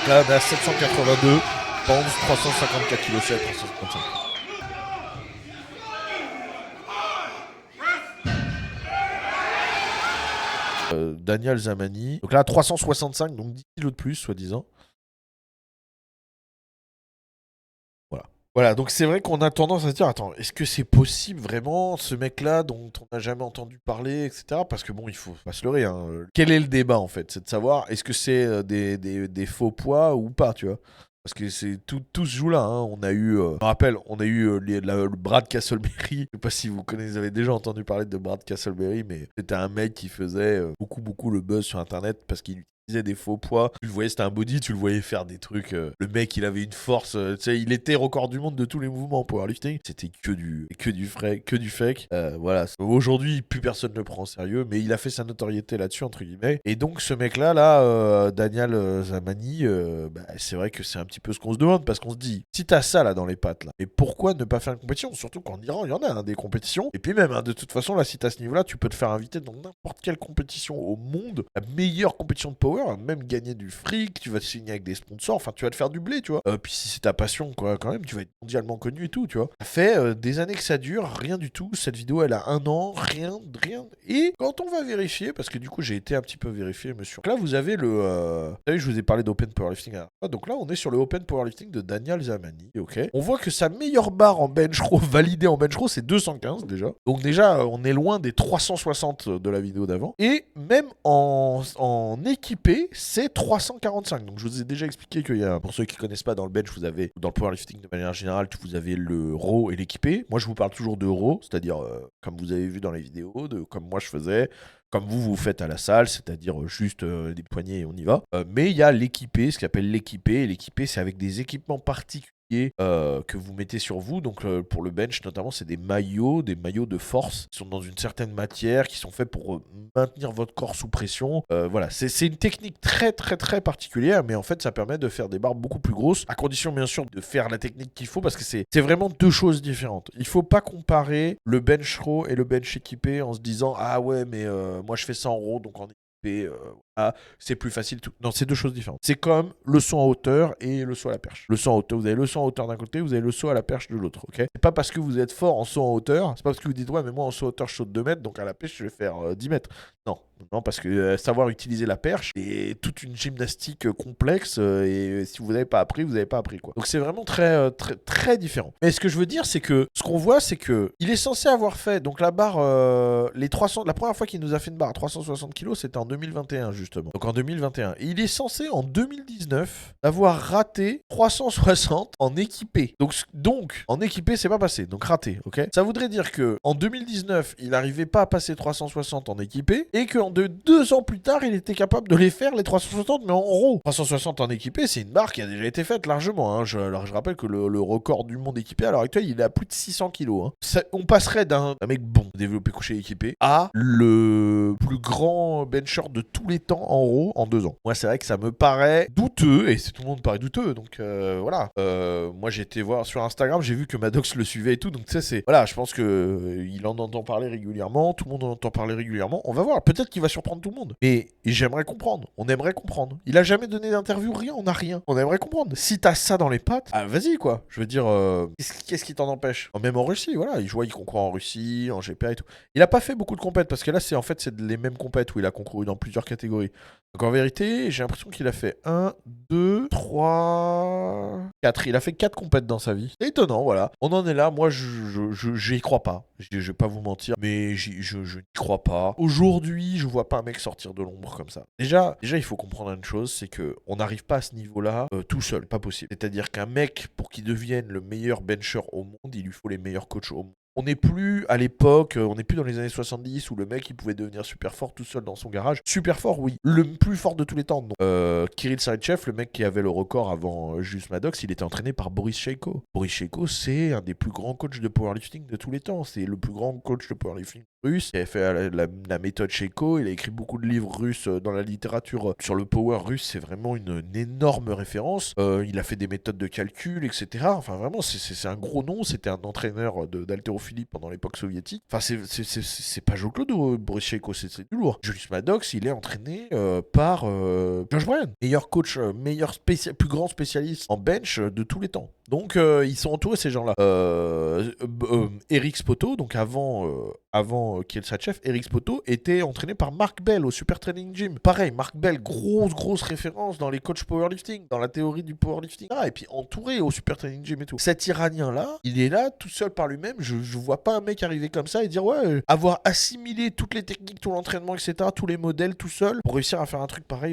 Là, on est à 782, pounds, 354 kg 7, 355. Daniel Zamani. Donc là, 365, donc 10 kilos de plus, soi-disant. Voilà. Voilà, donc c'est vrai qu'on a tendance à se dire, attends, est-ce que c'est possible vraiment, ce mec-là dont on n'a jamais entendu parler, etc. Parce que bon, il faut pas se leurrer. Hein. Quel est le débat en fait? C'est de savoir, est-ce que c'est des faux poids ou pas, tu vois? Parce que c'est tout se joue là. Hein. On a eu, je me rappelle, on a eu le Brad Castleberry. Je sais pas si vous connaissez, vous avez déjà entendu parler de Brad Castleberry, mais c'était un mec qui faisait beaucoup le buzz sur Internet parce qu'il utilisait des faux poids. Tu le voyais, c'était un body, tu le voyais faire des trucs. Le mec, il avait une force. Tu sais, il était record du monde de tous les mouvements en powerlifting. C'était que du fake. Voilà. Aujourd'hui, plus personne ne le prend au sérieux, mais il a fait sa notoriété là-dessus entre guillemets. Et donc, ce mec-là, Daniel Zamani, c'est vrai que c'est un petit peu ce qu'on se demande parce qu'on se dit, si t'as ça là dans les pattes là, mais pourquoi ne pas faire une compétition? Surtout qu'en Iran, il y en a des compétitions. Et puis même, de toute façon, là, si t'as ce niveau-là, tu peux te faire inviter dans n'importe quelle compétition au monde, la meilleure compétition de power, même gagner du fric, tu vas te signer avec des sponsors, enfin, tu vas te faire du blé, tu vois. Puis si c'est ta passion, quoi, quand même, tu vas être mondialement connu et tout, tu vois. Ça fait des années que ça dure, rien du tout. Cette vidéo, elle a 1 an, rien. Et quand on va vérifier, parce que du coup, j'ai été un petit peu vérifié, monsieur. Donc là, vous avez vous savez, je vous ai parlé d'Open Powerlifting. Donc là, on est sur le Open Powerlifting de Daniel Zamani, ok. On voit que sa meilleure barre en bench row, validée en bench row, c'est 215 déjà. Donc déjà, on est loin des 360 de la vidéo d'avant. Et même en équipé, c'est 345. Donc je vous ai déjà expliqué qu'il y a, pour ceux qui connaissent pas, dans le bench, vous avez, dans le powerlifting de manière générale, vous avez le raw et l'équipé. Moi, je vous parle toujours de raw, c'est-à-dire, comme vous avez vu dans les vidéos, comme moi je faisais, comme vous faites à la salle, c'est-à-dire juste des poignées et on y va. Mais il y a l'équipé, ce qu'on appelle l'équipé. Et l'équipé, c'est avec des équipements particuliers que vous mettez sur vous. Donc pour le bench notamment, c'est des maillots de force qui sont dans une certaine matière, qui sont faits pour maintenir votre corps sous pression. Voilà, c'est une technique très particulière, mais en fait ça permet de faire des barres beaucoup plus grosses, à condition bien sûr de faire la technique qu'il faut, parce que c'est vraiment deux choses différentes. Il faut pas comparer le bench row et le bench équipé en se disant ah ouais mais moi je fais ça en row donc en équipé c'est plus facile. Non, c'est deux choses différentes. C'est comme le saut en hauteur et le saut à la perche. Le saut en hauteur, vous avez le saut en hauteur d'un côté, vous avez le saut à la perche de l'autre, ok? C'est pas parce que vous êtes fort en saut en hauteur, c'est pas parce que vous dites ouais mais moi en saut en hauteur je saute 2 mètres, donc à la perche je vais faire 10 mètres. Non, parce que savoir utiliser la perche est toute une gymnastique complexe et si vous n'avez pas appris, vous n'avez pas appris quoi. Donc c'est vraiment très différent. Mais ce que je veux dire, c'est que ce qu'on voit, c'est que il est censé avoir fait donc la barre les 300. La première fois qu'il nous a fait une barre à 360 kg, c'était en 2021 justement. Donc en 2021, et il est censé en 2019 avoir raté 360 en équipé. Donc en équipé, c'est pas passé. Donc raté, ok. Ça voudrait dire que en 2019, il n'arrivait pas à passer 360 en équipé et qu'en 2 ans plus tard, il était capable de les faire les 360 mais en raw. 360 en équipé, c'est une barre qui a déjà été faite largement. Hein. Alors je rappelle que le record du monde équipé à l'heure actuelle, il est à plus de 600 kilos. Hein. On passerait d'un mec bon, développé couché équipé, à le plus grand bencher de tous les temps en raw en 2 ans. Moi, c'est vrai que ça me paraît douteux et tout le monde paraît douteux. Donc voilà. Moi, j'ai été voir sur Instagram, j'ai vu que Maddox le suivait et tout. Donc tu sais, c'est voilà, je pense que il en entend parler régulièrement. Tout le monde en entend parler régulièrement. On va voir. Peut-être qu'il va surprendre tout le monde. Mais j'aimerais comprendre. On aimerait comprendre. Il a jamais donné d'interview, rien. On a rien. On aimerait comprendre. Si t'as ça dans les pattes, vas-y quoi. Je veux dire, qu'est-ce qui t'en empêche? Même en Russie, voilà. Il concourt en Russie, en GPA et tout. Il a pas fait beaucoup de compètes parce que là, c'est les mêmes compètes où il a concouru dans plusieurs catégories. Donc en vérité, j'ai l'impression qu'il a fait 1, 2, 3, 4. Il a fait 4 compètes dans sa vie. C'est étonnant, voilà. On en est là. Moi, j'y crois pas. Je vais pas vous mentir, mais je n'y crois pas. Aujourd'hui, je vois pas un mec sortir de l'ombre comme ça. Déjà, il faut comprendre une chose, c'est que on n'arrive pas à ce niveau-là tout seul, pas possible. C'est-à-dire qu'un mec, pour qu'il devienne le meilleur bencher au monde, il lui faut les meilleurs coachs au monde. On n'est plus à l'époque, on n'est plus dans les années 70 où le mec il pouvait devenir super fort tout seul dans son garage. Super fort, oui. Le plus fort de tous les temps, non. Kirill Saritchev, le mec qui avait le record avant Julius Maddox, il était entraîné par Boris Sheiko. Boris Sheiko, c'est un des plus grands coachs de powerlifting de tous les temps. C'est le plus grand coach de powerlifting russe. Il a fait la méthode Sheiko. Il a écrit beaucoup de livres russes dans la littérature sur le power russe. C'est vraiment une énorme référence. Il a fait des méthodes de calcul, etc. Enfin, vraiment, c'est un gros nom. C'était un entraîneur d'haltérophilie haltérophilie pendant l'époque soviétique. Enfin, c'est pas Jean-Claude Borychenko, c'est du lourd. Julius Maddox, il est entraîné par Josh Bryan, meilleur coach, plus grand spécialiste en bench de tous les temps. Donc ils sont entourés ces gens-là. Eric Spoto, donc avant Kiel Sachev, Eric Spoto était entraîné par Mark Bell au Super Training Gym. Pareil, Mark Bell, grosse référence dans les coachs powerlifting, dans la théorie du powerlifting. Et puis entouré au Super Training Gym et tout. Cet Iranien-là, il est là tout seul par lui-même. Je vois pas un mec arriver comme ça et dire ouais, avoir assimilé toutes les techniques, tout l'entraînement, etc., tous les modèles tout seul pour réussir à faire un truc pareil.